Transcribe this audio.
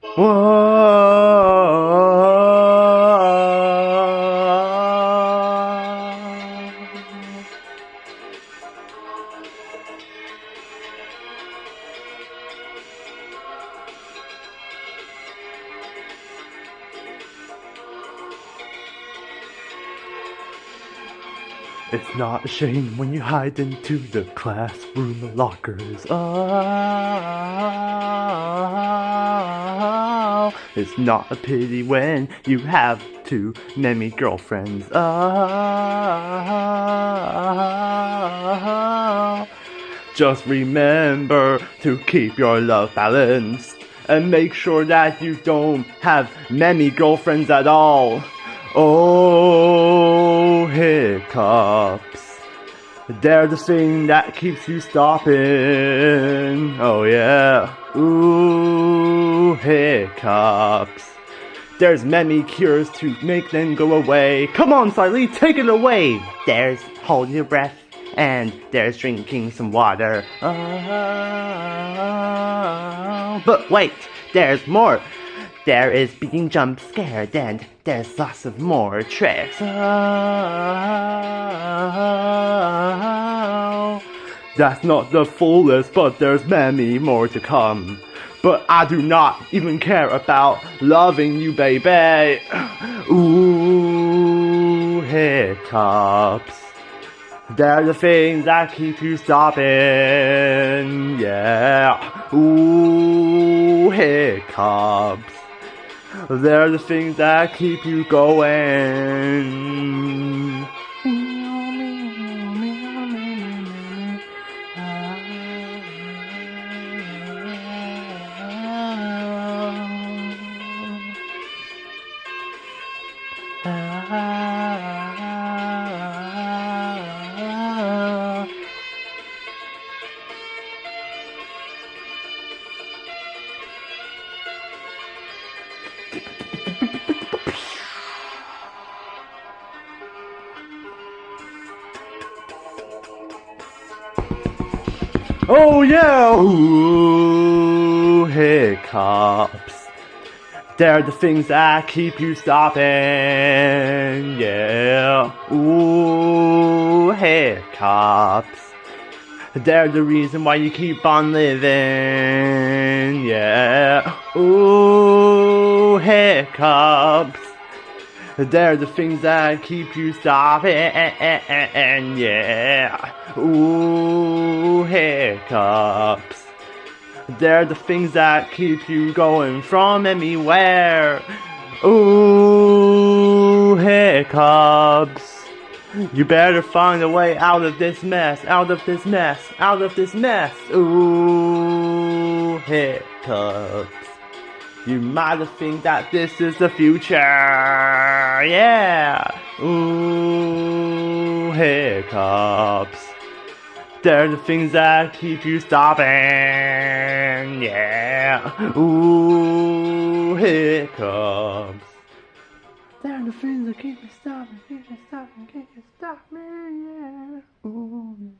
It's not a shame when you hide into the classroom lockers. It's not a pity when you have too many girlfriends. Just remember to keep your love balanced and make sure that you don't have many girlfriends at all. Oh, hiccups. They're the thing that keeps you stopping. Oh yeah. Ooh, hiccups. There's many cures to make them go away. Come on, Siley, take it away. There's holding your breath, and there's drinking some water. But wait, there's more. There is being jump scared, and there's lots of more tricks. That's not the full list, but there's many more to come. But I do not even care about loving you, baby. Ooh, hiccups. They're the things that keep you stopping. Yeah. Ooh, hiccups. They're the things that keep you going. Oh yeah! Ooh, hiccups. They're the things that keep you stopping. Yeah. Ooh, hiccups. They're the reason why you keep on living. Yeah. Ooh, hiccups. They're the things that keep you stopping. Yeah. Ooh, hiccups. They're the things that keep you going from anywhere. Ooh, hiccups. You better find a way out of this mess, out of this mess, out of this mess. Ooh, hiccups. You might have think that this is the future. Yeah. Ooh, hiccups. They're the things that keep you stopping. Yeah. Ooh, hiccups. They're the things that keep you stopping, keep you stopping, keep you stopping. Yeah. Ooh.